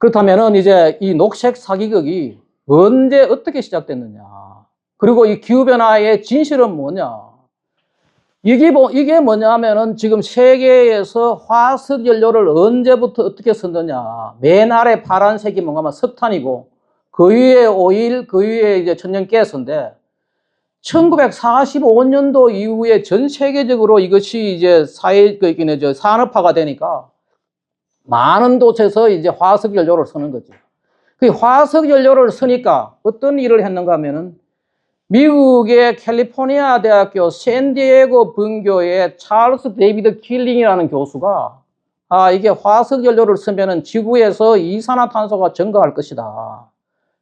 그렇다면은 이제 이 녹색 사기극이 언제 어떻게 시작됐느냐. 그리고 이 기후변화의 진실은 뭐냐. 이게 뭐냐면은 지금 세계에서 화석연료를 언제부터 어떻게 썼느냐. 맨 아래 파란색이 뭔가 하면 석탄이고 그 위에 오일, 그 위에 이제 천연가스인데 1945년도 이후에 전 세계적으로 이것이 이제 산업화가 되니까 많은 곳에서 이제 화석연료를 쓰는 거죠. 그 화석연료를 쓰니까 어떤 일을 했는가 하면은 미국의 캘리포니아 대학교 샌디에고 분교의 찰스 데이비드 킬링이라는 교수가 이게 화석연료를 쓰면은 지구에서 이산화탄소가 증가할 것이다.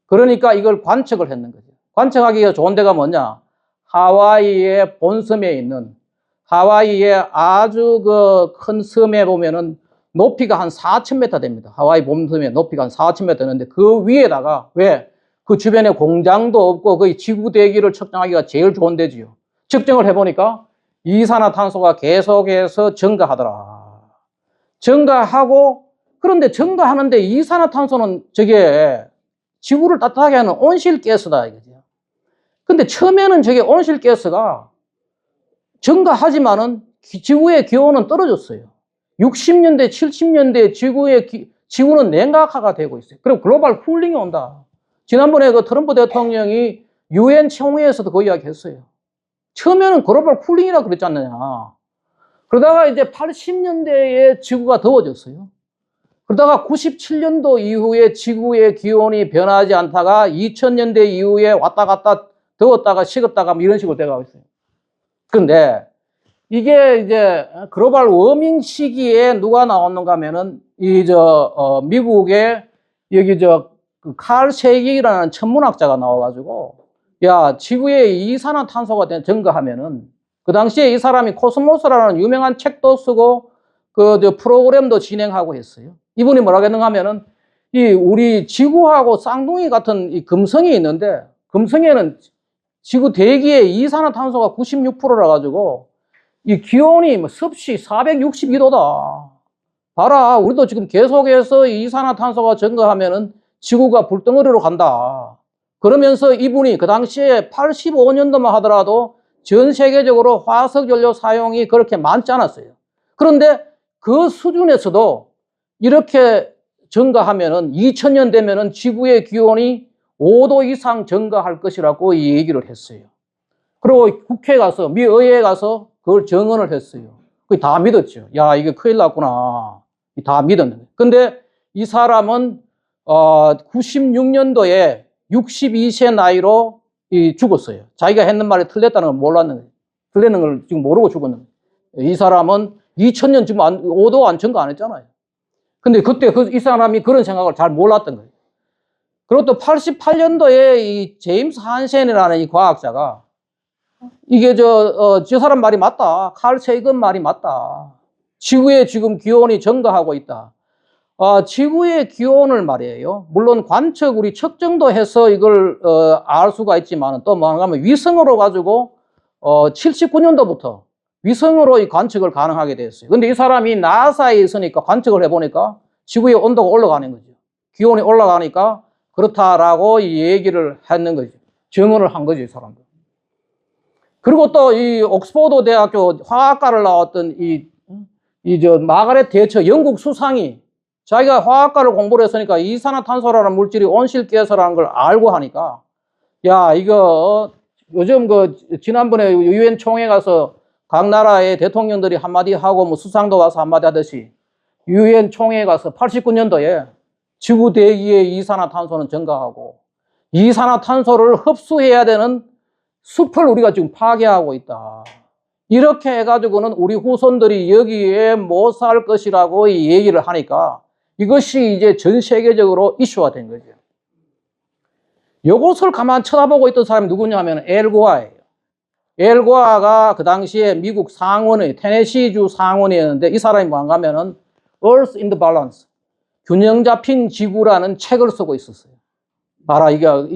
그러니까 이걸 관측을 했는 거죠. 관측하기가 좋은 데가 뭐냐? 하와이의 본섬에 있는 하와이의 아주 그 큰 섬에 보면은 높이가 한 4,000m 됩니다. 하와이 본섬의 높이가 한 4,000m 되는데 그 위에다가 왜? 그 주변에 공장도 없고 거의 지구 대기를 측정하기가 제일 좋은 데지요. 측정을 해보니까 이산화탄소가 계속해서 증가하더라. 증가하고 그런데 증가하는데 이산화탄소는 저게 지구를 따뜻하게 하는 온실가스다 이거죠. 근데 처음에는 저게 온실가스가 증가하지만은 지구의 기온은 떨어졌어요. 60년대, 70년대 지구는 냉각화가 되고 있어요. 그리고 글로벌 쿨링이 온다. 지난번에 그 트럼프 대통령이 유엔 총회에서도 그 이야기 했어요. 처음에는 글로벌 쿨링이라 그랬지 않느냐. 그러다가 이제 80년대에 지구가 더워졌어요. 그러다가 97년도 이후에 지구의 기온이 변하지 않다가 2000년대 이후에 왔다 갔다 더웠다가 식었다가 이런 식으로 돼가고 있어요. 그런데 이게 이제 글로벌 워밍 시기에 누가 나왔는가 하면은 미국의 여기 칼 세기라는 천문학자가 나와가지고 야 지구에 이산화탄소가 증가하면은 그 당시에 이 사람이 코스모스라는 유명한 책도 쓰고 프로그램도 진행하고 했어요. 이분이 뭐라고 했는가 하면은 우리 지구하고 쌍둥이 같은 이 금성이 있는데 금성에는 지구 대기의 이산화탄소가 96%라 가지고 이 기온이 습시 462도다. 봐라, 우리도 지금 계속해서 이산화탄소가 증가하면은 지구가 불덩어리로 간다. 그러면서 이분이 그 당시에 85년도만 하더라도 전 세계적으로 화석연료 사용이 그렇게 많지 않았어요. 그런데 그 수준에서도 이렇게 증가하면은 2000년 되면은 지구의 기온이 5도 이상 증가할 것이라고 이 얘기를 했어요. 그리고 국회에 가서, 미 의회에 가서 그걸 정언을 했어요. 그게 다 믿었죠. 야, 이게 큰일 났구나. 다 믿었는데. 근데 이 사람은 96년도에 62세 나이로 죽었어요. 자기가 했는 말이 틀렸다는 걸 몰랐는, 틀리는 걸 지금 모르고 죽었는. 이 사람은 2000년 지금 5도 안 증가 안 했잖아요. 근데 그때 이 사람이 그런 생각을 잘 몰랐던 거예요. 그리고 또 88년도에 이 제임스 한센이라는 이 과학자가 이게 저 사람 말이 맞다. 칼 세이건 말이 맞다. 지구의 지금 기온이 증가하고 있다. 지구의 기온을 말이에요. 물론 관측, 우리 측정도 해서 이걸, 알 수가 있지만 또 뭔가 하면 위성으로 가지고, 79년도부터 위성으로 이 관측을 가능하게 됐어요. 근데 이 사람이 나사에 있으니까 관측을 해보니까 지구의 온도가 올라가는 거죠. 기온이 올라가니까 그렇다라고 이 얘기를 했는 거죠. 증언을 한 거죠, 이 사람들. 그리고 또 이 옥스포드 대학교 화학과를 나왔던 마가렛 대처 영국 수상이 자기가 화학과를 공부를 했으니까 이산화탄소라는 물질이 온실가스라는 걸 알고 하니까 야, 이거 요즘 지난번에 유엔 총회 가서 각 나라의 대통령들이 한마디 하고 뭐 수상도 와서 한마디 하듯이 유엔 총회에 가서 89년도에 지구 대기의 이산화탄소는 증가하고 이산화탄소를 흡수해야 되는 숲을 우리가 지금 파괴하고 있다. 이렇게 해가지고는 우리 후손들이 여기에 못 살 것이라고 이 얘기를 하니까 이것이 이제 전 세계적으로 이슈가 된 거죠. 이것을 가만 쳐다보고 있던 사람이 누구냐 하면 엘고아예요. 엘고아가 그 당시에 미국 상원의 테네시주 상원이었는데 이 사람이 뭔가 하면은 Earth in the Balance, 균형 잡힌 지구라는 책을 쓰고 있었어요. 봐라, 이거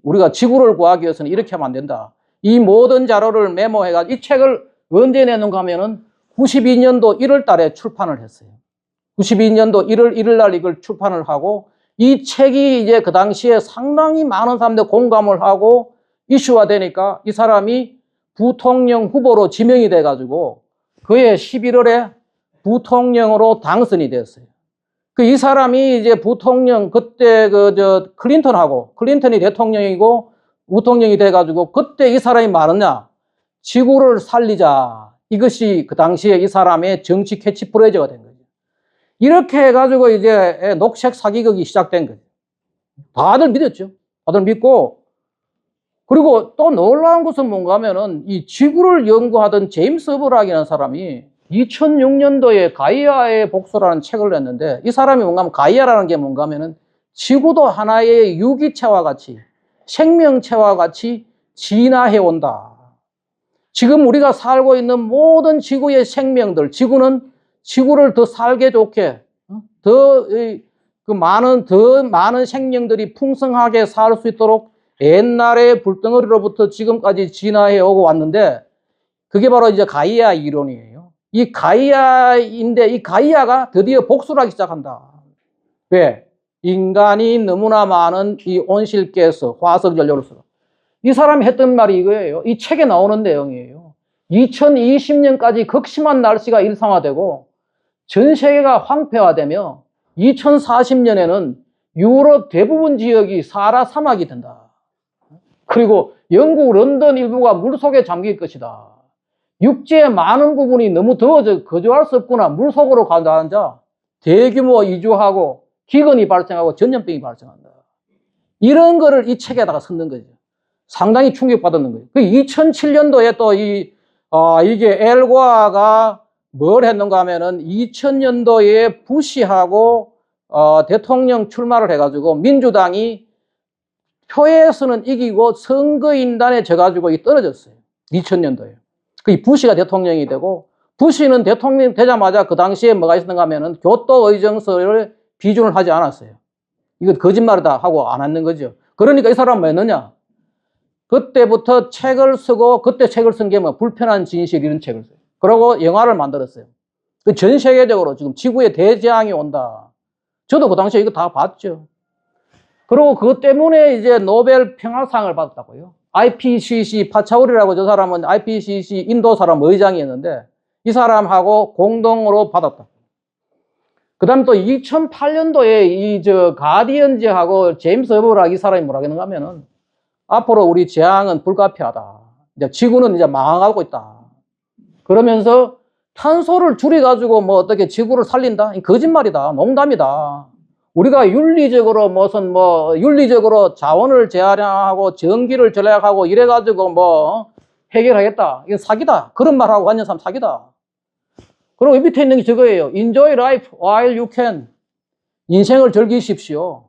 우리가 지구를 구하기 위해서는 이렇게 하면 안 된다. 이 모든 자료를 메모해가지고 이 책을 언제 내는가 하면은 92년도 1월 달에 출판을 했어요. 92년도 1월 1일 날 이걸 출판을 하고 이 책이 이제 그 당시에 상당히 많은 사람들 공감을 하고 이슈화 되니까 이 사람이 부통령 후보로 지명이 돼가지고 그해 11월에 부통령으로 당선이 됐어요. 이 사람이 이제 부통령 그때 클린턴이 대통령이고 부통령이 돼가지고 그때 이 사람이 말했냐? 지구를 살리자. 이것이 그 당시에 이 사람의 정치 캐치프레이즈가 된 거죠. 이렇게 해가지고 이제 녹색 사기극이 시작된 거죠. 다들 믿었죠. 다들 믿고, 그리고 또 놀라운 것은 뭔가 하면은 이 지구를 연구하던 제임스 허블이라는 사람이 2006년도에 가이아의 복수라는 책을 냈는데 이 사람이 뭔가 하면 가이아라는 게 뭔가 하면은 지구도 하나의 유기체와 같이 생명체와 같이 진화해 온다. 지금 우리가 살고 있는 모든 지구의 생명들, 지구를 더 살게 좋게, 더 많은 생명들이 풍성하게 살 수 있도록 옛날에 불덩어리로부터 지금까지 진화해 오고 왔는데 그게 바로 이제 가이아 이론이에요. 이 가이아인데 이 가이아가 드디어 복수를 하기 시작한다. 왜? 인간이 너무나 많은 이 온실가스, 화석 연료를 써. 이 사람이 했던 말이 이거예요. 이 책에 나오는 내용이에요. 2020년까지 극심한 날씨가 일상화되고 전 세계가 황폐화되며 2040년에는 유럽 대부분 지역이 사하라 사막이 된다. 그리고 영국 런던 일부가 물속에 잠길 것이다. 육지의 많은 부분이 너무 더워져 거주할 수 없구나. 물속으로 가자앉아 대규모 이주하고 기근이 발생하고 전염병이 발생한다. 이런 거를 이 책에다가 썼는 거죠. 상당히 충격받았는 거예요. 2007년도에 또 이게 엘고아가 뭘 했는가 하면은 2000년도에 부시하고 대통령 출마를 해가지고 민주당이 표에서는 이기고 선거인단에 져가지고 떨어졌어요. 2000년도에. 그 부시가 대통령이 되고 부시는 대통령 되자마자 그 당시에 뭐가 있었는가 하면은 교토의정서를 비준을 하지 않았어요. 이거 거짓말이다 하고 안 했는 거죠. 그러니까 이 사람은 뭐 했느냐? 그때부터 책을 쓰고 그때 책을 쓴 게 뭐 불편한 진실 이런 책을 써요. 그리고 영화를 만들었어요. 전 세계적으로 지금 지구에 대재앙이 온다. 저도 그 당시에 이거 다 봤죠. 그리고 그것 때문에 이제 노벨 평화상을 받았다고요. IPCC 파차우리라고 저 사람은 IPCC 인도 사람 의장이었는데 이 사람하고 공동으로 받았다. 그 다음에 또 2008년도에 가디언즈하고 제임스 허블 이 사람이 뭐라 했는가 하면은 앞으로 우리 재앙은 불가피하다. 이제 지구는 이제 망하고 있다. 그러면서 탄소를 줄여가지고 뭐 어떻게 지구를 살린다? 거짓말이다. 농담이다. 우리가 윤리적으로 자원을 재활용하고 전기를 절약하고 이래가지고 뭐 해결하겠다. 이건 사기다. 그런 말하고 앉는 사람 사기다. 그리고 이 밑에 있는 게 저거예요. Enjoy life while you can. 인생을 즐기십시오.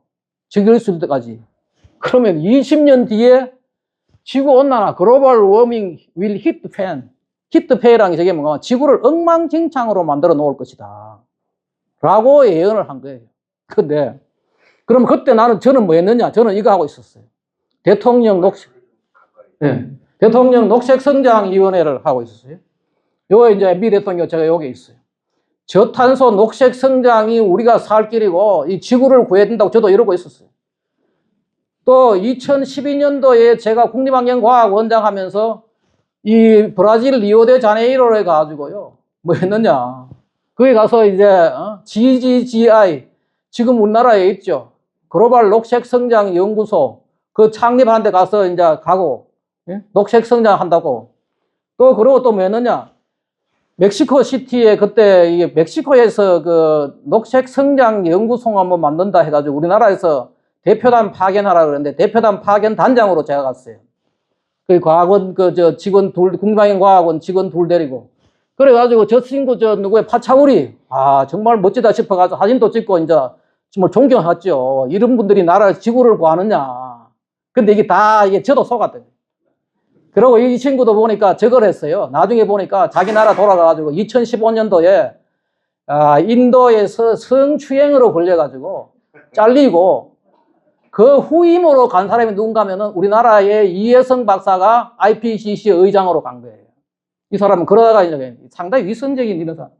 즐길 수 있을 때까지. 그러면 20년 뒤에 지구온난화, 글로벌 워밍 will hit the fan. hit the fan이라는 게 저게 뭔가 지구를 엉망진창으로 만들어 놓을 것이다. 라고 예언을 한 거예요. 근데, 그럼 그때 저는 뭐 했느냐? 저는 이거 하고 있었어요. 대통령 녹색성장위원회를 하고 있었어요. 요거 이제 미 대통령 제가 여기 있어요. 저탄소 녹색 성장이 우리가 살 길이고 이 지구를 구해야 된다고 저도 이러고 있었어요. 또 2012년도에 제가 국립환경과학원장 하면서 이 브라질 리오데자네이로에 가가지고요. 뭐 했느냐. 거기 가서 이제 GGGI 지금 우리나라에 있죠. 글로벌 녹색성장연구소 그 창립하는 데 가서 이제 가고 녹색성장 한다고. 또 그리고 또 뭐 했느냐. 멕시코 시티에 그때 이게 멕시코에서 그 녹색성장 연구소가 한번 만든다 해가지고 우리나라에서 대표단 파견하라 그랬는데 대표단 파견 단장으로 제가 갔어요. 그 과학원 직원 국립환경과학원 직원 둘 데리고 그래가지고 저 친구 누구의 파차우리 정말 멋지다 싶어가지고 사진도 찍고 이제 정말 존경하죠. 이런 분들이 지구를 구하느냐. 근데 이게 저도 속았대요. 그리고 이 친구도 보니까 저걸 했어요. 나중에 보니까 자기 나라 돌아가가지고 2015년도에 인도에서 성추행으로 걸려가지고 잘리고 그 후임으로 간 사람이 누군가 하면은 우리나라의 이혜성 박사가 IPCC 의장으로 간 거예요. 이 사람은 그러다가 이제 상당히 위선적인 이런 사람.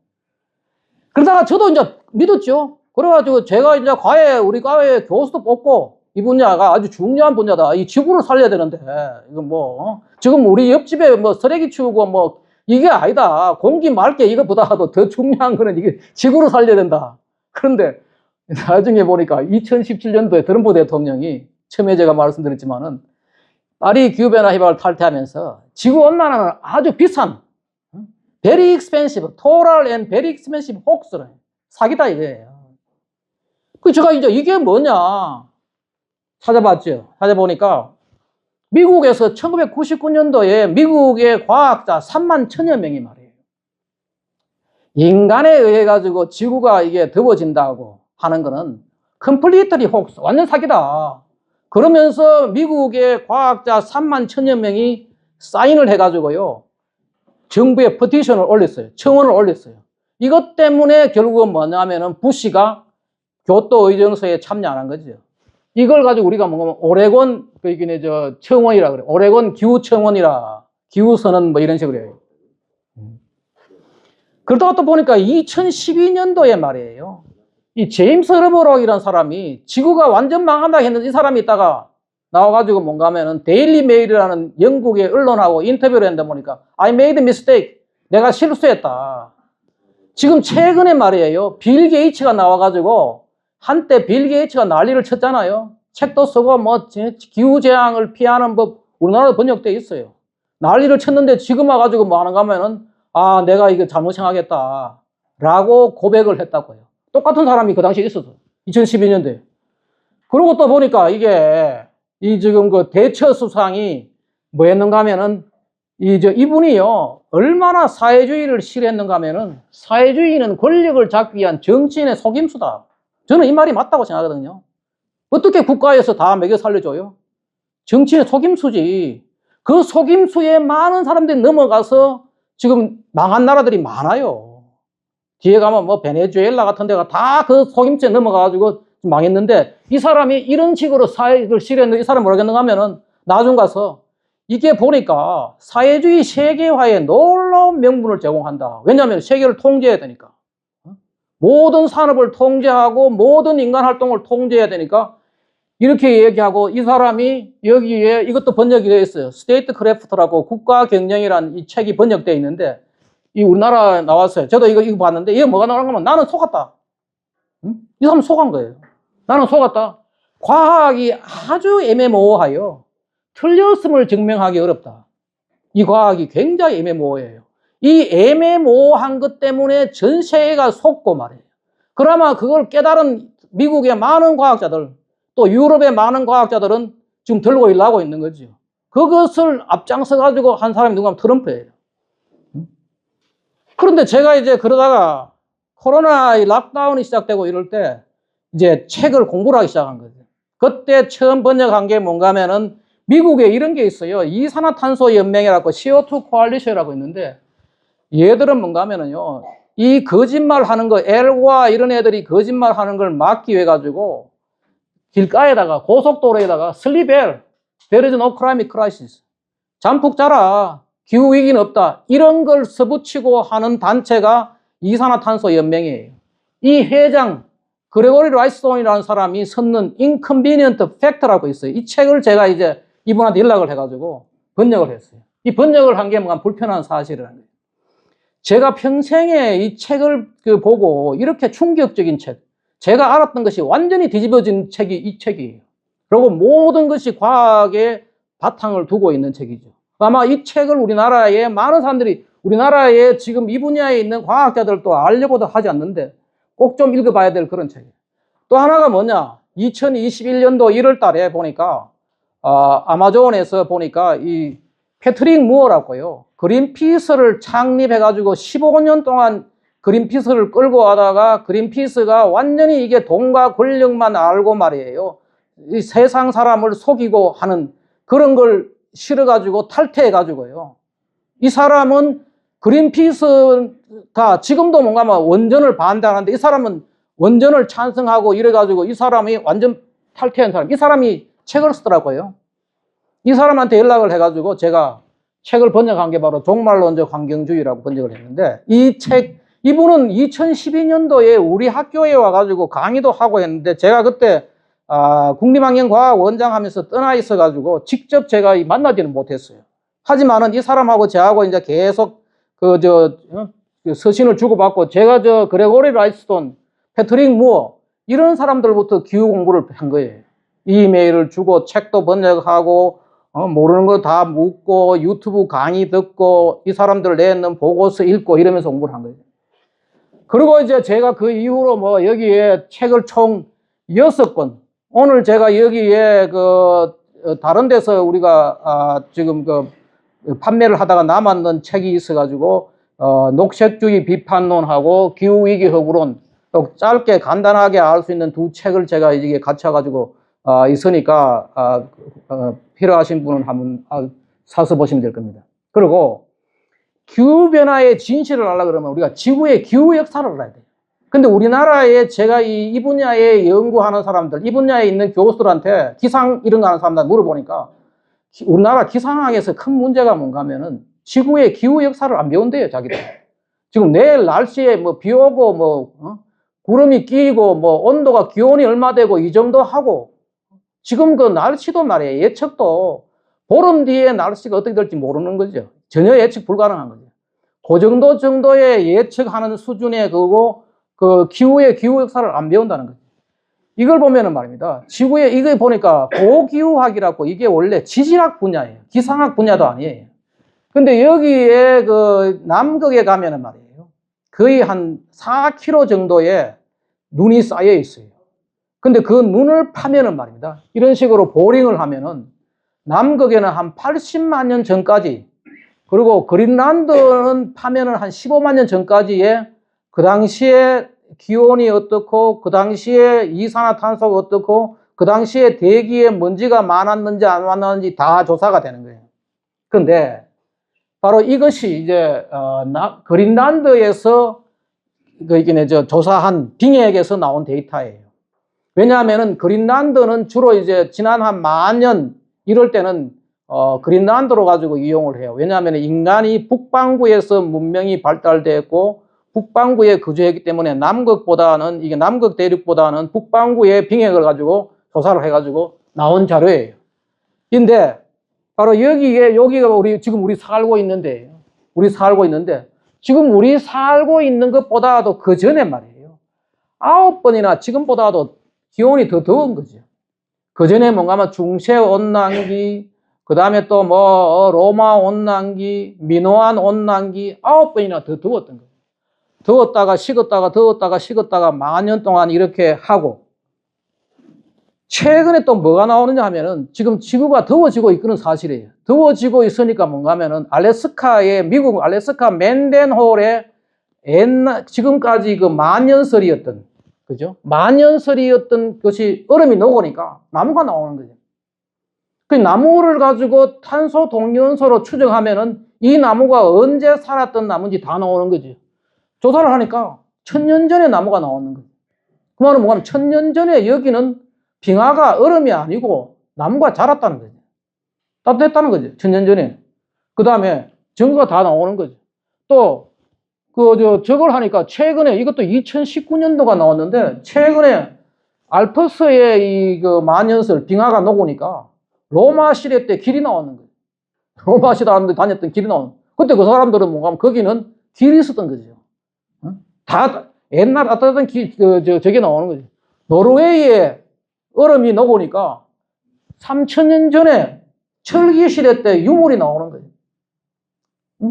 그러다가 저도 이제 믿었죠. 그래가지고 제가 이제 우리 과외 교수도 뽑고 이 분야가 아주 중요한 분야다. 이 지구를 살려야 되는데, 이건 뭐, 지금 우리 옆집에 뭐 쓰레기 치우고 뭐, 이게 아니다. 공기 맑게 이것보다도 더 중요한 거는 이게 지구를 살려야 된다. 그런데 나중에 보니까 2017년도에 트럼프 대통령이 처음에 제가 말씀드렸지만은 파리 기후변화 협약을 탈퇴하면서 지구온난화는 아주 비싼 very expensive, total and very expensive hoax를 사기다 이거예요. 그 제가 이제 이게 뭐냐 찾아봤죠. 찾아보니까 미국에서 1999년도에 미국의 과학자 3만 1000여 명이 말이에요. 인간에 의해 가지고 지구가 이게 더워진다고 하는 거는 completely hoax, 완전 사기다. 그러면서 미국의 과학자 3만 1000여 명이 사인을 해가지고요. 정부에 petition을 올렸어요. 청원을 올렸어요. 이것 때문에 결국은 뭐냐면은 부시가 교토 의정서에 참여 안 한 거죠. 이걸 가지고 우리가 뭔가 오레곤, 청원이라 그래. 오레곤 기후청원이라. 기후선언 뭐 이런 식으로 해요. 그러다가 또 보니까 2012년도에 말이에요. 이 제임스 러버록이라는 사람이 지구가 완전 망한다 했는데 이 사람이 있다가 나와가지고 뭔가 하면은 데일리 메일이라는 영국의 언론하고 인터뷰를 했는데 보니까 I made a mistake. 내가 실수했다. 지금 최근에 말이에요. 빌 게이츠가 나와가지고 한때 빌 게이츠가 난리를 쳤잖아요. 책도 쓰고 뭐 기후재앙을 피하는 법 우리나라도 번역되어 있어요. 난리를 쳤는데 지금 와가지고 뭐 하는가 하면은 아 내가 이거 잘못 생각했다 라고 고백을 했다고요. 똑같은 사람이 그 당시에 있었어. 2012년도에. 그러고 또 보니까 이게 이 지금 그 대처 수상이 뭐 했는가 하면은 이분이요 얼마나 사회주의를 싫어했는가 하면은 사회주의는 권력을 잡기 위한 정치인의 속임수다. 저는 이 말이 맞다고 생각하거든요. 어떻게 국가에서 다 먹여 살려줘요? 정치인의 속임수지. 그 속임수에 많은 사람들이 넘어가서 지금 망한 나라들이 많아요. 뒤에 가면 뭐 베네수엘라 같은 데가 다 그 속임수에 넘어가가지고 망했는데 이 사람이 이런 식으로 사회를 싫어했는데 이 사람 뭐라겠는가 하면은 나중 가서 이게 보니까 사회주의 세계화에 놀라운 명분을 제공한다. 왜냐하면 세계를 통제해야 되니까. 모든 산업을 통제하고 모든 인간 활동을 통제해야 되니까 이렇게 얘기하고 이 사람이 여기에 이것도 번역이 되어 있어요. 스테이트 크래프트라고 국가 경영이라는 이 책이 번역되어 있는데 이 우리나라에 나왔어요. 저도 이거 봤는데 이게 뭐가 나오는 거면 나는 속았다. 응? 이 사람 속은 거예요. 나는 속았다. 과학이 아주 애매모호하여 틀렸음을 증명하기 어렵다. 이 과학이 굉장히 애매모호해요. 이 애매모호한 것 때문에 전 세계가 속고 말이에요. 그러면 그걸 깨달은 미국의 많은 과학자들 또 유럽의 많은 과학자들은 지금 들고 일하고 있는 거죠. 그것을 앞장서 가지고 한 사람이 누구냐면 트럼프예요. 그런데 제가 이제 그러다가 코로나 락다운이 시작되고 이럴 때 이제 책을 공부를 하기 시작한 거죠. 그때 처음 번역한 게 뭔가 하면은 미국에 이런 게 있어요. 이산화탄소 연맹이라고 CO2 코알리션이라고 있는데 얘들은 뭔가 하면은요. 이 거짓말 하는 거 엘과 이런 애들이 거짓말 하는 걸 막기 위해 가지고 길가에다가 고속도로에다가 슬리벨 There is no climate crisis. 잠푹 자라. 기후위기는 없다. 이런 걸 써붙이고 하는 단체가 이산화탄소 연맹이에요. 이 회장 그레고리 라이스톤이라는 사람이 썼는 Inconvenient Fact라고 있어요. 이 책을 제가 이제 이분한테 연락을 해가지고 번역을 했어요. 이 번역을 한 게 뭔가 불편한 사실이라는 거예요. 제가 평생에 이 책을 보고 이렇게 충격적인 책, 제가 알았던 것이 완전히 뒤집어진 책이 이 책이에요. 그리고 모든 것이 과학의 바탕을 두고 있는 책이죠. 아마 이 책을 우리나라에 많은 사람들이 우리나라에 지금 이 분야에 있는 과학자들도 알려고도 하지 않는데 꼭 좀 읽어봐야 될 그런 책이에요. 또 하나가 뭐냐? 2021년도 1월 달에 보니까 아마존에서 보니까 이 패트릭 무어라고요. 그린피스를 창립해가지고 15년 동안 그린피스를 끌고 가다가 그린피스가 완전히 이게 돈과 권력만 알고 말이에요. 이 세상 사람을 속이고 하는 그런 걸 실어가지고 탈퇴해가지고요. 이 사람은 그린피스가 지금도 뭔가 원전을 반대하는데 이 사람은 원전을 찬성하고 이래가지고 이 사람이 완전 탈퇴한 사람. 이 사람이 책을 쓰더라고요. 이 사람한테 연락을 해가지고 제가 책을 번역한 게 바로 종말론적 환경주의라고 번역을 했는데 이 이분은 2012년도에 우리 학교에 와가지고 강의도 하고 했는데 제가 그때 국립환경과학원장 하면서 떠나 있어가지고 직접 제가 만나지는 못했어요. 하지만은 이 사람하고 저하고 이제 계속 그 서신을 주고받고 제가 그레고리 라이스톤, 패트릭 무어 이런 사람들부터 기후 공부를 한 거예요. 이메일을 주고 책도 번역하고 모르는 거 다 묻고 유튜브 강의 듣고 이 사람들 내는 보고서 읽고 이러면서 공부를 한 거예요. 그리고 이제 제가 그 이후로 뭐 여기에 책을 총 6권, 오늘 제가 여기에 다른 데서 우리가 지금 판매를 하다가 남았는 책이 있어가지고 녹색주의 비판론하고 기후위기 허구론, 짧게 간단하게 알 수 있는 두 책을 제가 이게 갖춰가지고 있으니까 필요하신 분은 한번 사서 보시면 될 겁니다. 그리고 기후변화의 진실을 알려고 그러면 우리가 지구의 기후 역사를 알아야 돼요. 근데 우리나라에 제가 이 분야에 연구하는 사람들, 이 분야에 있는 교수들한테 기상 이런 거 하는 사람들 물어보니까 우리나라 기상학에서 큰 문제가 뭔가 하면은 지구의 기후 역사를 안 배운대요, 자기들. 지금 내일 날씨에 뭐 비 오고 구름이 끼고 온도가 기온이 얼마 되고 이 정도 하고 지금 그 날씨도 말이에요. 예측도 보름 뒤에 날씨가 어떻게 될지 모르는 거죠. 전혀 예측 불가능한 거죠. 그 정도의 예측하는 수준의 그 기후의 기후 역사를 안 배운다는 거죠. 이걸 보면은 말입니다. 지구에 이거 보니까 고기후학이라고 이게 원래 지질학 분야예요. 기상학 분야도 아니에요. 근데 여기에 남극에 가면은 말이에요. 거의 한 4km 정도의 눈이 쌓여 있어요. 근데 그 눈을 파면은 말입니다. 이런 식으로 보링을 하면은 남극에는 한 80만 년 전까지, 그리고 그린란드는 파면은 한 15만 년 전까지의 그 당시에 기온이 어떻고, 그 당시에 이산화탄소가 어떻고, 그 당시에 대기에 먼지가 많았는지 안 많았는지 다 조사가 되는 거예요. 그런데 바로 이것이 이제 그린란드에서 조사한 빙액에서 나온 데이터예요. 왜냐하면은 그린란드는 주로 이제 지난 한 10,000년 이럴 때는 그린란드로 가지고 이용을 해요. 왜냐하면 인간이 북반구에서 문명이 발달됐고 북반구에 거주했기 때문에 남극보다는 이게 남극 대륙보다는 북반구의 빙액을 가지고 조사를 해가지고 나온 자료예요. 근데 바로 여기가 지금 우리 살고 있는데 지금 우리 살고 있는 것보다도 그 전에 말이에요. 9번이나 지금보다도 기온이 더 더운 거죠. 그 전에 뭔가 하면 중세 온난기, 그 다음에 또 로마 온난기, 미노안 온난기 9번이나 더 더웠던 거예요. 더웠다가 식었다가 만년 동안 이렇게 하고, 최근에 또 뭐가 나오느냐 하면은 지금 지구가 더워지고 있는 사실이에요. 더워지고 있으니까 뭔가 하면은 미국 알래스카 맨덴홀에 지금까지 만년설이었던, 그죠? 만년설이었던 것이 얼음이 녹으니까 나무가 나오는 거죠. 그 나무를 가지고 탄소 동위원소로 추정하면은 이 나무가 언제 살았던 나무인지 다 나오는 거죠. 조사를 하니까 1000년 전에 나무가 나오는 거예요. 그 말은 뭐냐면 1000년 전에 여기는 빙하가 얼음이 아니고 나무가 자랐다는 거죠. 따뜻했다는 거죠. 1000년 전에. 그 다음에 증거가 다 나오는 거죠. 또 저걸 하니까 최근에 이것도 2019년도가 나왔는데 최근에 알프스의 만년설 빙하가 녹으니까 로마 시대 때 길이 나오는 거예요. 로마 시대 사람들이 다녔던 길이 나오는 거예요. 그때 그 사람들은 뭔가 하면 거기는 길이 있었던 거죠. 다 옛날 따뜻한 저게 나오는 거죠. 노르웨이에 얼음이 녹으니까 3000년 전에 철기 시대 때 유물이 나오는 거예요.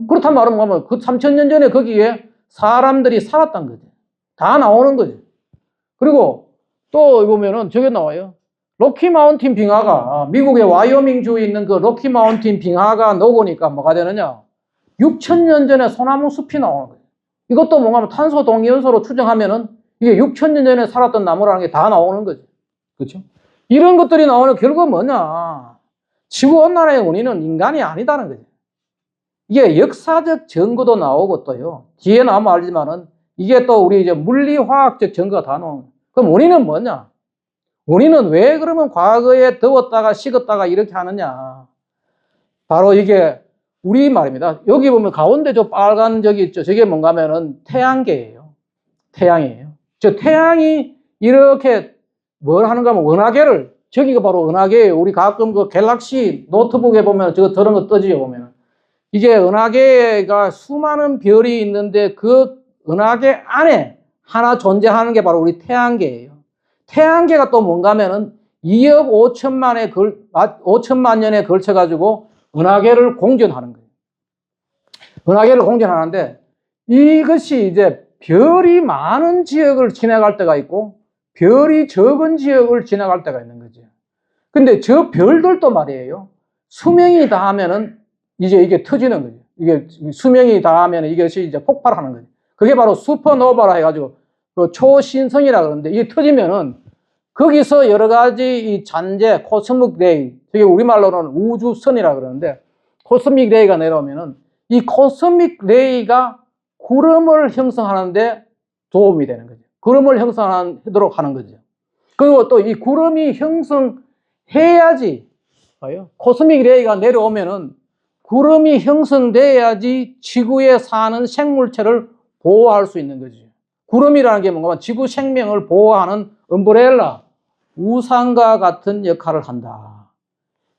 그렇단 말은 뭐냐면 그 3000년 전에 거기에 사람들이 살았던 거죠. 다 나오는 거죠. 그리고 또 보면은 저게 나와요. 로키 마운틴 빙하가 미국의 와이오밍 주에 있는 그 로키 마운틴 빙하가 녹으니까 뭐가 되느냐? 6000년 전에 소나무 숲이 나오는 거예요. 이것도 뭔가 탄소 동위원소로 추정하면은 이게 6000년 전에 살았던 나무라는 게 다 나오는 거죠. 그렇죠? 이런 것들이 나오는 결국은 뭐냐? 지구온난화의 원인은 인간이 아니다는 거죠. 이게 역사적 증거도 나오고 또요. 뒤에 나오면 알지만은 이게 또 우리 이제 물리화학적 증거가 다 나오는 거예요. 그럼 원인은 뭐냐? 원인은 왜 그러면 과거에 더웠다가 식었다가 이렇게 하느냐? 바로 이게 우리 말입니다. 여기 보면 가운데 저 빨간 저기 있죠. 저게 뭔가 하면은 태양계예요. 태양이에요. 저 태양이 이렇게 뭘 하는가 하면 은하계를, 저기가 바로 은하계예요. 우리 가끔 그 갤럭시 노트북에 보면 저거 저런 거 뜨지요, 보면. 이게 은하계가 수많은 별이 있는데 그 은하계 안에 하나 존재하는 게 바로 우리 태양계예요. 태양계가 또 뭔가 하면은 2억 5천만 년에 걸쳐가지고 은하계를 공전하는 거예요. 은하계를 공전하는데 이것이 이제 별이 많은 지역을 지나갈 때가 있고 별이 적은 지역을 지나갈 때가 있는 거죠. 근데 저 별들도 말이에요. 수명이 다하면은 이제 이게 터지는 거죠. 이게 수명이 다하면 이것이 이제 폭발하는 거죠. 그게 바로 슈퍼노바라 해가지고 그 초신성이라 그러는데 이게 터지면은 거기서 여러 가지 이 잔재, 코스믹 레이, 저게 우리말로는 우주선이라 그러는데 코스믹 레이가 내려오면은 이 코스믹 레이가 구름을 형성하는데 도움이 되는 거죠. 구름을 형성하도록 하는 거죠. 그리고 또 이 구름이 형성해야지, 코스믹 레이가 내려오면은 구름이 형성돼야지 지구에 사는 생물체를 보호할 수 있는 거죠. 구름이라는 게 뭔가 지구 생명을 보호하는 엄브렐라, 우산과 같은 역할을 한다.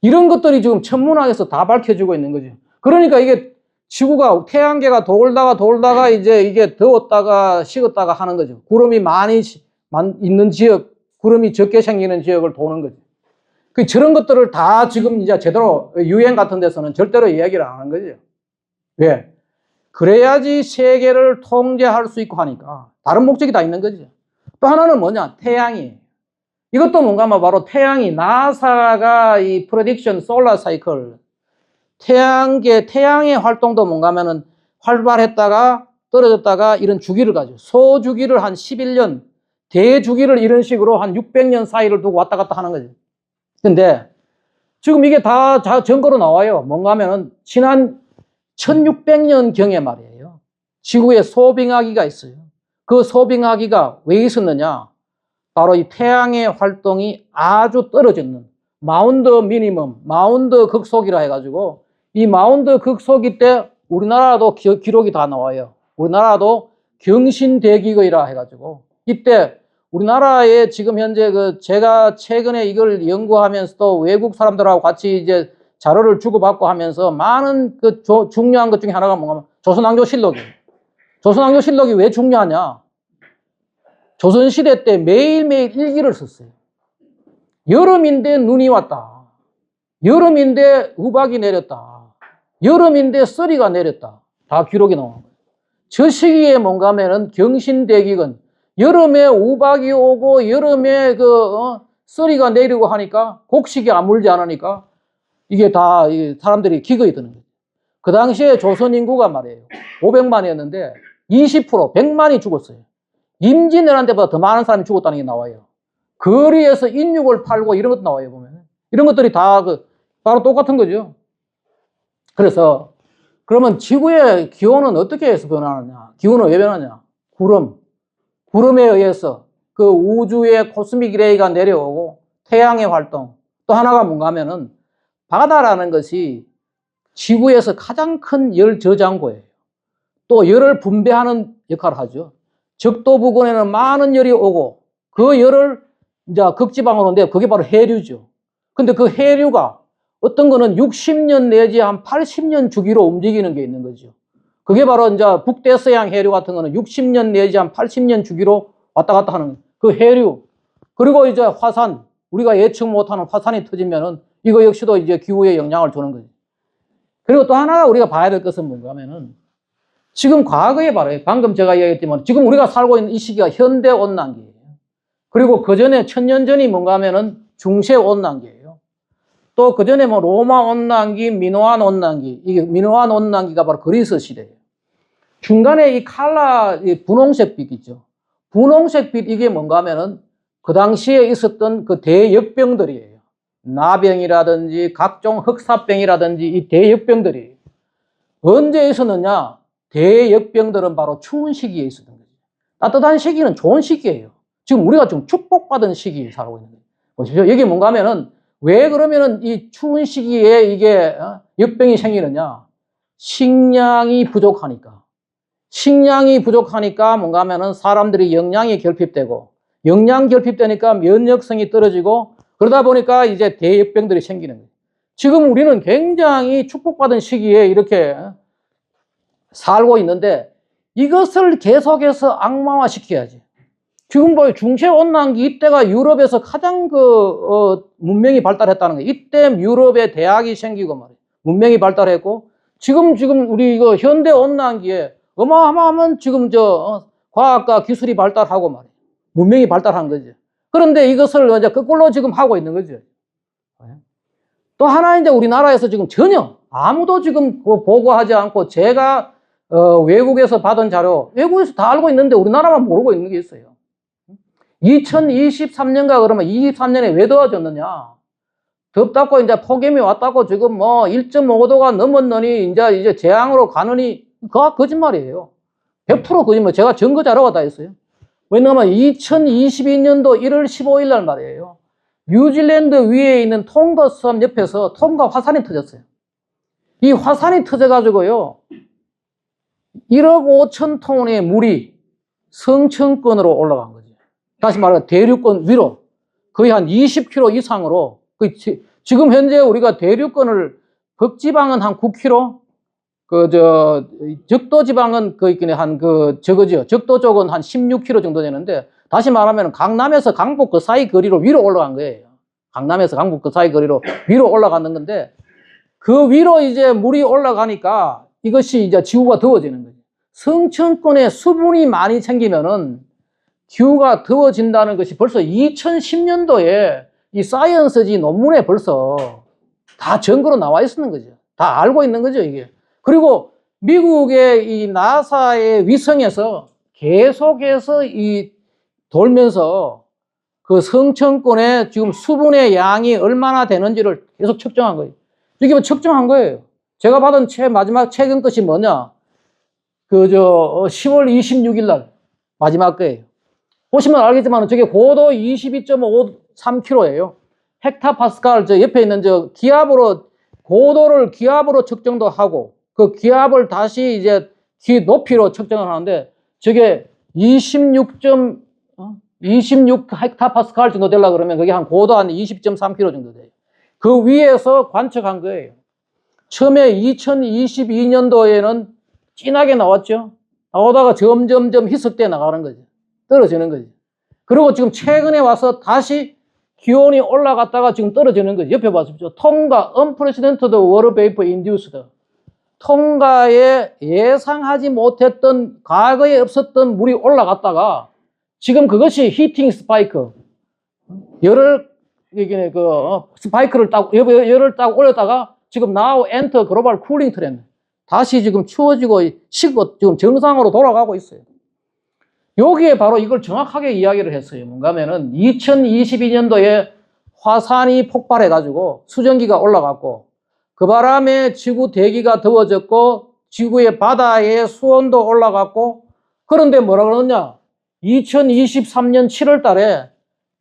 이런 것들이 지금 천문학에서 다 밝혀지고 있는 거죠. 그러니까 이게 지구가 태양계가 돌다가 이제 이게 더웠다가 식었다가 하는 거죠. 구름이 많이 있는 지역, 구름이 적게 생기는 지역을 도는 거죠. 저런 것들을 다 지금 이제 제대로 유엔 같은 데서는 절대로 이야기를 안 하는 거죠. 왜? 그래야지 세계를 통제할 수 있고 하니까 다른 목적이 다 있는 거죠. 또 하나는 뭐냐? 태양이에요. 이것도 뭔가 하면 바로 태양이 나사가 이 프레딕션 솔라 사이클 태양의 활동도 뭔가 하면은 활발했다가 떨어졌다가 이런 주기를 가지고 소주기를 한 11년 대주기를 이런 식으로 한 600년 사이를 두고 왔다 갔다 하는 거죠. 근데 지금 이게 다 증거로 나와요. 뭔가 하면은 지난 1600년 경에 말이에요. 지구에 소빙하기가 있어요. 그 소빙하기가 왜 있었느냐? 바로 이 태양의 활동이 아주 떨어졌는 마운드 미니멈, 마운드 극소기라 해가지고 이 마운드 극소기 때 우리나라도 기록이 다 나와요. 우리나라도 경신대기거이라 해가지고 이때 우리나라에 지금 현재 제가 최근에 이걸 연구하면서도 외국 사람들하고 같이 이제 자료를 주고받고 하면서 많은 중요한 것 중에 하나가 뭐냐면 조선왕조실록이에요. 조선왕조실록이 왜 중요하냐? 조선시대 때 매일매일 일기를 썼어요. 여름인데 눈이 왔다. 여름인데 우박이 내렸다. 여름인데 쓰리가 내렸다. 다 기록이 나온 거예요. 저 시기에 뭔가 하면은 경신대기건 여름에 우박이 오고 여름에 쓰리가 내리고 하니까 곡식이 아물지 않으니까 이게 다 사람들이 기거에 드는 거예요. 그 당시에 조선 인구가 말이에요. 500만이었는데 20% 100만이 죽었어요. 임진왜란 때보다 더 많은 사람이 죽었다는 게 나와요. 거리에서 인육을 팔고 이런 것도 나와요, 보면. 이런 것들이 다 바로 똑같은 거죠. 그래서, 그러면 지구의 기온은 어떻게 해서 변하느냐? 기온은 왜 변하냐? 구름에 의해서 그 우주의 코스믹 레이가 내려오고 태양의 활동. 또 하나가 뭔가 하면은 바다라는 것이 지구에서 가장 큰 열 저장고예요. 또 열을 분배하는 역할을 하죠. 적도 부근에는 많은 열이 오고 그 열을 이제 극지방으로 오는데 그게 바로 해류죠. 근데 그 해류가 어떤 거는 60년 내지 한 80년 주기로 움직이는 게 있는 거죠. 그게 바로 이제 북대서양 해류 같은 거는 60년 내지 한 80년 주기로 왔다 갔다 하는 그 해류. 그리고 이제 화산, 우리가 예측 못하는 화산이 터지면은 이거 역시도 이제 기후에 영향을 주는 거죠. 그리고 또 하나 우리가 봐야 될 것은 뭔가 하면은 지금 과거에 말해요. 방금 제가 이야기했지만 지금 우리가 살고 있는 이 시기가 현대 온난기예요. 그리고 그 전에 1000년 전이 뭔가 하면은 중세 온난기예요. 또 그 전에 뭐 로마 온난기, 미노안 온난기, 이게 미노안 온난기가 바로 그리스 시대예요. 중간에 이 이 분홍색 빛 있죠. 분홍색 빛 이게 뭔가 하면은 그 당시에 있었던 그 대역병들이에요. 나병이라든지 각종 흑사병이라든지 이 대역병들이 언제 있었느냐? 대역병들은 바로 추운 시기에 있었던 거죠. 따뜻한 시기는 좋은 시기예요. 지금 우리가 좀 축복받은 시기에 살고 있는 거예요. 보십시오. 여기 뭔가 하면은 왜 그러면은 이 추운 시기에 이게 역병이 생기느냐? 식량이 부족하니까. 식량이 부족하니까 뭔가 하면은 사람들이 영양이 결핍되고, 영양 결핍되니까 면역성이 떨어지고, 그러다 보니까 이제 대역병들이 생기는 거예요. 지금 우리는 굉장히 축복받은 시기에 이렇게 살고 있는데 이것을 계속해서 악마화 시켜야지. 지금 뭐 중세온난기 이때가 유럽에서 가장 문명이 발달했다는 거예요. 이때 유럽에 대학이 생기고 말이에요. 문명이 발달했고, 지금 우리 이거 현대온난기에 어마어마한 지금 과학과 기술이 발달하고 말이에요. 문명이 발달한 거죠. 그런데 이것을 이제 거꾸로 지금 하고 있는 거죠. 또 하나 이제 우리나라에서 지금 전혀 아무도 지금 보고하지 않고 제가 외국에서 받은 자료, 외국에서 다 알고 있는데 우리나라만 모르고 있는 게 있어요. 2023년가 그러면 23년에 왜 더워졌느냐? 덥다고 이제 폭염이 왔다고 지금 뭐 1.5도가 넘었느니 이제 재앙으로 가느니 그거 거짓말이에요. 100% 거짓말. 제가 증거 자료가 다 있어요. 왜냐하면 2022년도 1월 15일 날 말이에요. 뉴질랜드 위에 있는 통가 섬 옆에서 통가 화산이 터졌어요. 이 화산이 터져가지고요. 1억 5천 톤의 물이 성층권으로 올라간 거죠. 다시 말해 대륙권 위로 거의 한 20km 이상으로 지금 현재 우리가 대륙권을 북지방은 한 9km 적도 지방은 저거죠. 적도 쪽은 한 16km 정도 되는데 다시 말하면 강남에서 강북 그 사이 거리로 위로 올라간 거예요. 강남에서 강북 그 사이 거리로 위로 올라가는 건데 그 위로 이제 물이 올라가니까 이것이 이제 지구가 더워지는 거죠. 성층권에 수분이 많이 생기면은 기후가 더워진다는 것이 벌써 2010년도에 이 사이언스지 논문에 벌써 다 증거로 나와 있었는 거죠. 다 알고 있는 거죠, 이게. 그리고 미국의 이 나사의 위성에서 계속해서 돌면서 그 성층권에 지금 수분의 양이 얼마나 되는지를 계속 측정한 거예요. 이게 뭐 측정한 거예요. 제가 받은 마지막 최근 것이 뭐냐? 10월 26일 날 마지막 거예요. 보시면 알겠지만 저게 고도 22.53km예요. 헥타파스칼 옆에 있는 고도를 기압으로 측정도 하고 그 기압을 다시 이제 높이로 측정을 하는데 저게 26 헥타파스칼 정도 되려고 그러면 그게 한 고도 한 20.3km 정도 돼요. 그 위에서 관측한 거예요. 처음에 2022년도에는 진하게 나왔죠. 나오다가 점점점 희석돼 나가는 거죠. 떨어지는 거죠. 그리고 지금 최근에 와서 다시 기온이 올라갔다가 지금 떨어지는 거죠. 옆에 보십시오. 통가, unprecedented water vapor induced. 통가에 예상하지 못했던 과거에 없었던 물이 올라갔다가 지금 그것이 히팅 스파이크. 스파이크를 열을 딱 올렸다가 지금 now enter global cooling trend. 다시 지금 추워지고 식고 지금 정상으로 돌아가고 있어요. 여기에 바로 이걸 정확하게 이야기를 했어요. 뭔가 하면은 2022년도에 화산이 폭발해가지고 수증기가 올라갔고 그 바람에 지구 대기가 더워졌고 지구의 바다의 수온도 올라갔고 그런데 뭐라 그러느냐? 2023년 7월 달에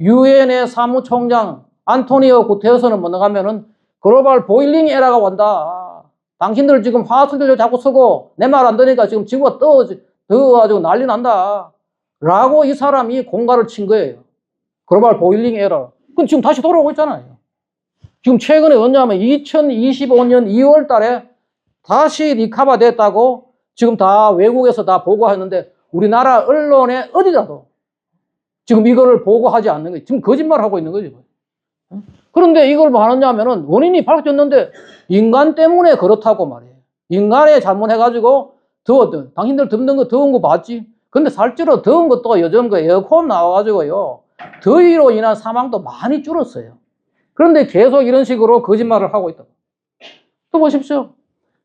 유엔의 사무총장 안토니오 구테르스는 뭐가 하면은 글로벌 보일링 에라가 온다. 당신들 지금 화석연료 자꾸 쓰고 내 말 안 들으니까 지금 지구가 더워가지고 난리 난다. 라고 이 사람이 공갈을 친 거예요. 글로벌 보일링 에러. 그건 지금 다시 돌아오고 있잖아요. 지금 최근에 언제냐면 2025년 2월 달에 다시 리카바 됐다고 지금 다 외국에서 다 보고했는데 우리나라 언론에 어디다도 지금 이거를 보고하지 않는 거예요. 지금 거짓말하고 있는 거죠. 그런데 이걸 뭐 하느냐면은 원인이 밝혀졌는데 인간 때문에 그렇다고 말이에요. 인간이 잘못해가지고 더웠던, 당신들 덥는 거 더운 거 봤지? 근데 실제로 더운 것도 요즘 그 에어컨 나와가지고요. 더위로 인한 사망도 많이 줄었어요. 그런데 계속 이런 식으로 거짓말을 하고 있다. 또 보십시오.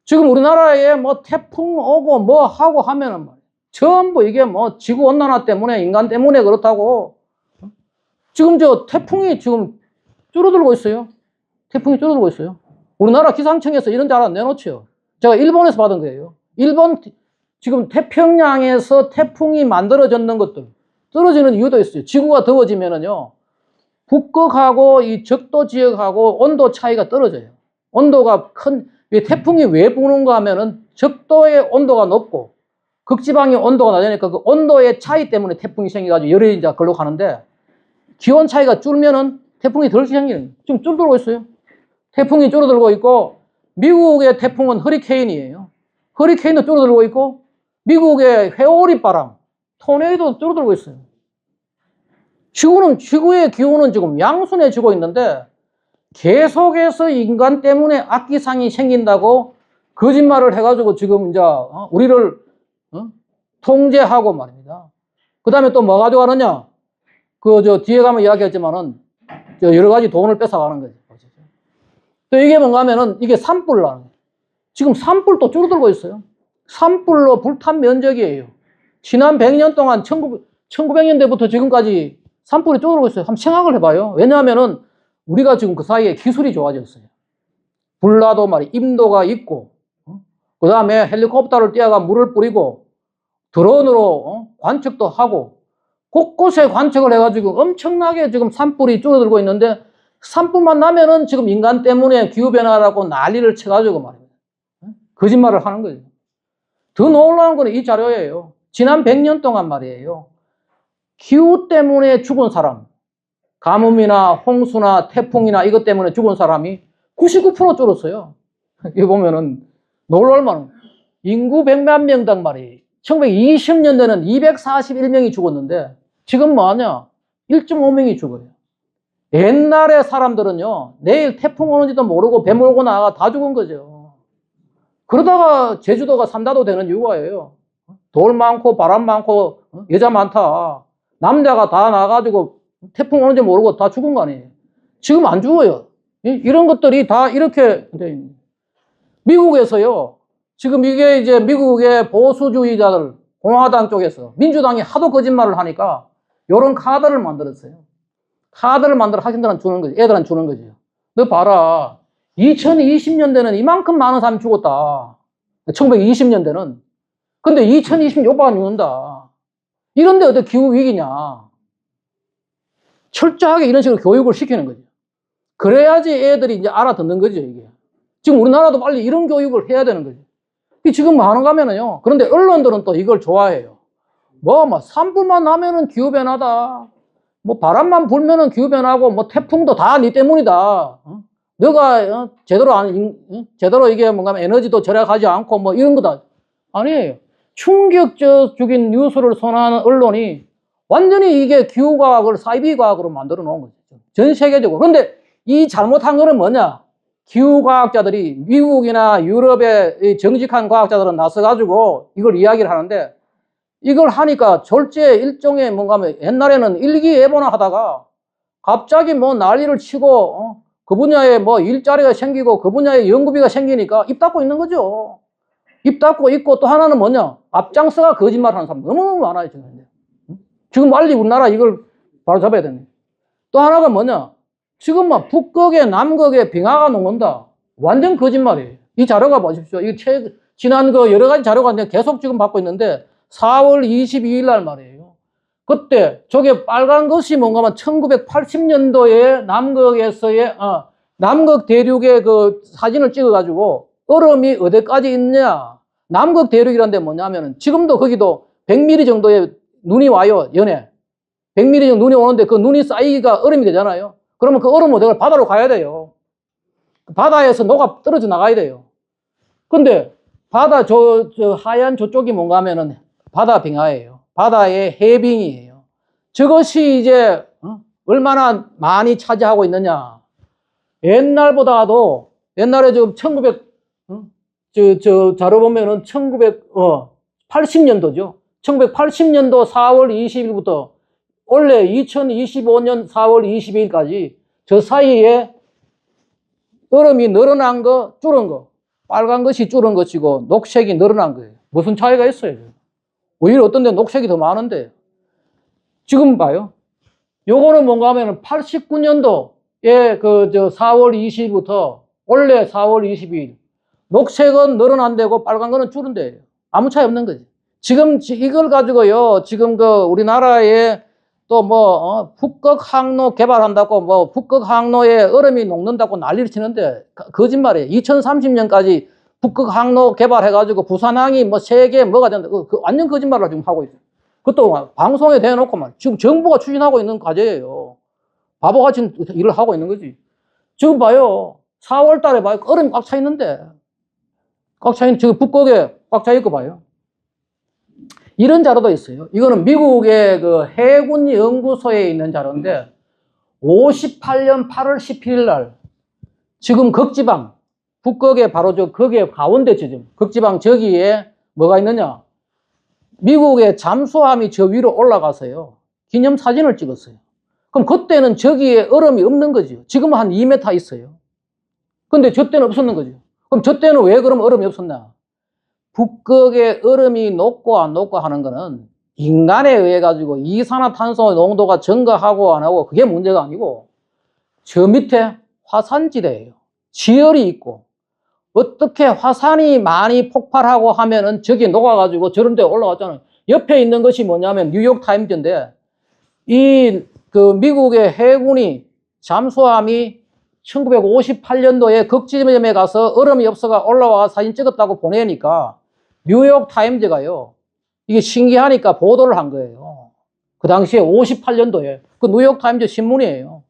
지금 우리나라에 뭐 태풍 오고 뭐 하고 하면은 말이에요. 전부 이게 뭐 지구온난화 때문에 인간 때문에 그렇다고. 지금 태풍이 지금 줄어들고 있어요. 태풍이 줄어들고 있어요. 우리나라 기상청에서 이런 자료 내놓죠. 제가 일본에서 받은 거예요. 일본 지금 태평양에서 태풍이 만들어졌는 것들 떨어지는 이유도 있어요. 지구가 더워지면은요. 북극하고 이 적도 지역하고 온도 차이가 떨어져요. 온도가 이 태풍이 왜 부는가 하면은 적도의 온도가 높고 극지방의 온도가 낮으니까 그 온도의 차이 때문에 태풍이 생겨가지고 열이 이제 걸로 가는데 기온 차이가 줄면은 태풍이 덜 생기는, 지금 줄어들고 있어요. 태풍이 줄어들고 있고, 미국의 태풍은 허리케인이에요. 허리케인도 줄어들고 있고, 미국의 회오리 바람, 토네이도도 줄어들고 있어요. 지구의 기온은 지금 양순해지고 있는데, 계속해서 인간 때문에 악기상이 생긴다고 거짓말을 해가지고 지금 이제, 우리를, 통제하고 말입니다. 그 다음에 또 뭐 가져가느냐? 뒤에 가면 이야기했지만은, 여러 가지 돈을 뺏어가는 거죠. 또 이게 뭔가 하면은, 이게 산불라는 거예요. 지금 산불도 줄어들고 있어요. 산불로 불탄 면적이에요. 지난 100년 동안 1900년대부터 지금까지 산불이 줄어들고 있어요. 한번 생각을 해봐요. 왜냐하면은, 우리가 지금 그 사이에 기술이 좋아졌어요. 불나도 말이 임도가 있고, 그 다음에 헬리콥터를 띄어가 물을 뿌리고, 드론으로 관측도 하고, 곳곳에 관측을 해가지고 엄청나게 지금 산불이 줄어들고 있는데, 산불만 나면은 지금 인간 때문에 기후변화라고 난리를 쳐가지고 말입니다. 거짓말을 하는 거죠. 더 놀라운 건 이 자료예요. 지난 100년 동안 말이에요. 기후 때문에 죽은 사람, 가뭄이나 홍수나 태풍이나 이것 때문에 죽은 사람이 99% 줄었어요. 이거 보면은 놀랄만. 인구 100만 명당 말이에요. 1920년대는 241명이 죽었는데 지금 뭐하냐? 1.5명이 죽어요. 옛날에 사람들은요, 내일 태풍 오는지도 모르고 배 몰고 나가 다 죽은 거죠. 그러다가 제주도가 삼다도 되는 이유가 예요. 돌 많고 바람 많고 여자 많다. 남자가 다 나가지고 태풍 오는지 모르고 다 죽은 거 아니에요. 지금 안 죽어요. 이런 것들이 다 이렇게 미국에서요. 지금 이게 이제 미국의 보수주의자들, 공화당 쪽에서 민주당이 하도 거짓말을 하니까 이런 카드를 만들었어요. 카드를 만들어 학생들한테 주는 거지. 애들한테 주는 거죠. 너 봐라. 2020년대는 이만큼 많은 사람이 죽었다. 1920년대는. 근데 2020년 요빠가 죽는다. 이런데 어떻게 기후위기냐. 철저하게 이런 식으로 교육을 시키는 거죠. 그래야지 애들이 이제 알아듣는 거죠, 이게. 지금 우리나라도 빨리 이런 교육을 해야 되는 거죠. 지금 뭐 하는가 하면은요. 그런데 언론들은 또 이걸 좋아해요. 산불만 나면은 기후변화다. 바람만 불면은 기후변화고, 태풍도 다 니 때문이다. 너가, 제대로 이게 뭔가 에너지도 절약하지 않고, 이런 거다. 아니에요. 충격적인 뉴스를 선호하는 언론이 완전히 이게 기후과학을 사이비과학으로 만들어 놓은 거죠. 전 세계적으로. 그런데 이 잘못한 거는 뭐냐? 기후과학자들이 미국이나 유럽의 정직한 과학자들은 나서가지고 이걸 이야기를 하는데 이걸 하니까 졸지에 일종의 뭔가 하면 옛날에는 일기예보나 하다가 갑자기 난리를 치고 그 분야에 일자리가 생기고 그 분야에 연구비가 생기니까 입 닫고 있는 거죠. 입 닫고 있고 또 하나는 뭐냐? 앞장서가 거짓말하는 사람 너무 많아요. 지금 빨리 우리나라 이걸 바로 잡아야 되네. 또 하나가 뭐냐? 지금 북극에 남극에 빙하가 녹는다. 완전 거짓말이에요. 이 자료가 보십시오. 지난 여러 가지 자료가 계속 지금 받고 있는데 4월 22일 날 말이에요. 그때 저게 빨간 것이 뭔가 하면 1980년도에 남극에서의 남극 대륙의 그 사진을 찍어가지고 얼음이 어디까지 있냐. 남극 대륙이란 데 뭐냐면은 지금도 거기도 100mm 정도의 눈이 와요. 연에 100mm 정도 눈이 오는데 그 눈이 쌓이기가 얼음이 되잖아요. 그러면 그 얼음 어디가 바다로 가야 돼요. 바다에서 녹아 떨어져 나가야 돼요. 근데 바다 저 하얀 저쪽이 뭔가 하면은 바다 빙하예요. 바다의 해빙이에요. 저것이 이제 얼마나 많이 차지하고 있느냐. 옛날보다도 옛날에 지금 1900 자료 보면은 1980년도죠. 1980년도 4월 20일부터 원래 2025년 4월 22일까지 저 사이에 얼음이 늘어난 거, 줄은 거. 빨간 것이 줄은 것이고 녹색이 늘어난 거예요. 무슨 차이가 있어요? 오히려 어떤 데 녹색이 더 많은데. 지금 봐요. 요거는 뭔가 하면은 89년도에 4월 20일부터 원래 4월 22일. 녹색은 늘어난대고 빨간 거는 줄은대요. 아무 차이 없는 거지. 지금 이걸 가지고요. 지금 우리나라의 또 뭐, 북극 항로 개발한다고 뭐, 북극 항로에 얼음이 녹는다고 난리를 치는데, 거짓말이에요. 2030년까지 북극 항로 개발해가지고 부산항이 뭐 세계 뭐가 된다. 완전 거짓말을 지금 하고 있어요. 그것도 방송에 대놓고 말. 지금 정부가 추진하고 있는 과제예요. 바보같이 일을 하고 있는 거지. 지금 봐요. 4월 달에 봐요. 얼음이 꽉 차 있는데. 꽉 차 있는, 지금 북극에 꽉 차 있고 봐요. 이런 자료도 있어요. 이거는 미국의 그 해군 연구소에 있는 자료인데, 58년 8월 17일 날, 지금 극지방, 북극의 바로 거기에 가운데 지점, 극지방 저기에 뭐가 있느냐? 미국의 잠수함이 저 위로 올라가서요. 기념 사진을 찍었어요. 그럼 그때는 저기에 얼음이 없는 거죠. 지금은 한 2m 있어요. 근데 저 때는 없었는 거죠. 그럼 저 때는 왜 그럼 얼음이 없었나? 북극의 얼음이 녹고 안 녹고 하는 거는 인간에 의해 가지고 이산화탄소 농도가 증가하고 안 하고 그게 문제가 아니고 저 밑에 화산지대예요. 지열이 있고 어떻게 화산이 많이 폭발하고 하면은 저기 녹아가지고 저런 데 올라갔잖아요. 옆에 있는 것이 뭐냐면 뉴욕 타임즈인데 이 그 미국의 해군이 잠수함이 1958년도에 극지점에 가서 얼음이 없어가 올라와 사진 찍었다고 보내니까 뉴욕 타임즈가요. 이게 신기하니까 보도를 한 거예요. 그 당시에 58년도에 그 뉴욕 타임즈 신문이에요.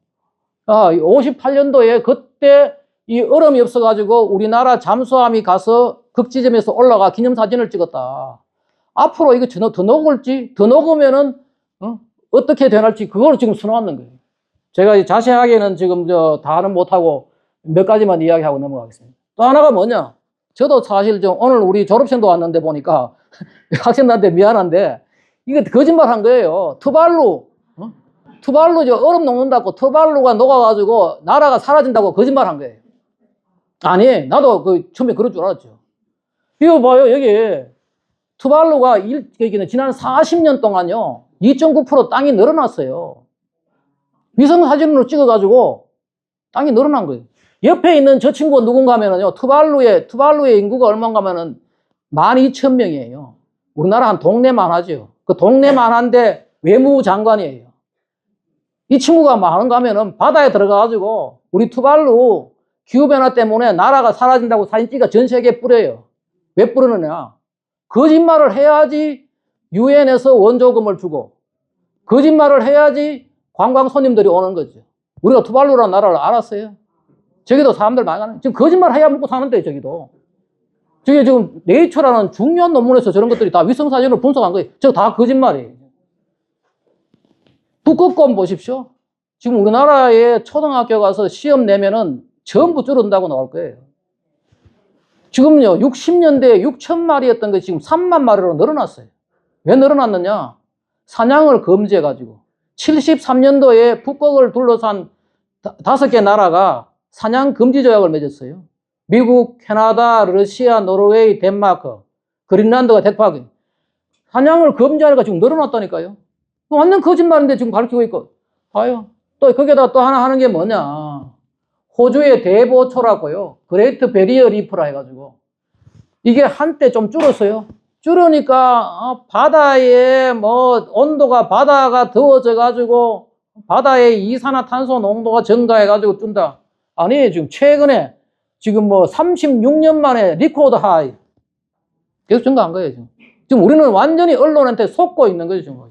58년도에 그때 이 얼음이 없어가지고 우리나라 잠수함이 가서 극지점에서 올라가 기념사진을 찍었다. 앞으로 이거 더 녹을지, 더 녹으면은, 어떻게 되날지, 그걸 지금 써놨는 거예요. 제가 자세하게는 지금 다는 못하고 몇 가지만 이야기하고 넘어가겠습니다. 또 하나가 뭐냐? 저도 사실 오늘 우리 졸업생도 왔는데 보니까 학생들한테 미안한데, 이거 거짓말 한 거예요. 투발루 얼음 녹는다고 투발루가 녹아가지고 나라가 사라진다고 거짓말 한 거예요. 아니, 나도 처음에 그럴 줄 알았죠. 이거 봐요, 여기. 투발루가 지난 40년 동안요, 2.9% 땅이 늘어났어요. 위성 사진으로 찍어가지고 땅이 늘어난 거예요. 옆에 있는 저 친구가 누군가 하면은요, 투발루의 인구가 얼마인가 하면은 12,000명이에요. 우리나라 한 동네만 하죠. 그 동네만 한데 외무장관이에요. 이 친구가 많은가 하면은 바다에 들어가가지고 우리 투발루 기후변화 때문에 나라가 사라진다고 사진 찍어 전 세계에 뿌려요. 왜 뿌리느냐? 거짓말을 해야지 유엔에서 원조금을 주고 거짓말을 해야지 관광 손님들이 오는 거죠. 우리가 투발루라는 나라를 알았어요. 저기도 사람들 많이 가는, 지금 거짓말 해야 먹고 사는데, 저기도. 저기 지금 네이처라는 중요한 논문에서 저런 것들이 다 위성사진으로 분석한 거예요. 저거 다 거짓말이에요. 북극곰 보십시오. 지금 우리나라에 초등학교 가서 시험 내면은 전부 줄어든다고 나올 거예요. 지금요, 60년대에 6,000마리였던 게 지금 3만 마리로 늘어났어요. 왜 늘어났느냐? 사냥을 금지해가지고. 73년도에 북극을 둘러싼 5개 나라가 사냥 금지 조약을 맺었어요. 미국, 캐나다, 러시아, 노르웨이, 덴마크, 그린란드가 대파기. 사냥을 금지하니까 지금 늘어났다니까요. 완전 거짓말인데 지금 가르치고 있고. 봐요. 또 거기다 또 하나 하는 게 뭐냐. 호주의 대보초라고요. 그레이트 베리어 리프라 해가지고. 이게 한때 좀 줄었어요. 줄으니까 바다에 온도가 바다가 더워져가지고 바다의 이산화탄소 농도가 증가해가지고 뜬다. 아니 지금 최근에 지금 36년 만에 리코드 하이 계속 증가한 거예요. 지금 우리는 완전히 언론한테 속고 있는 거죠. 지금.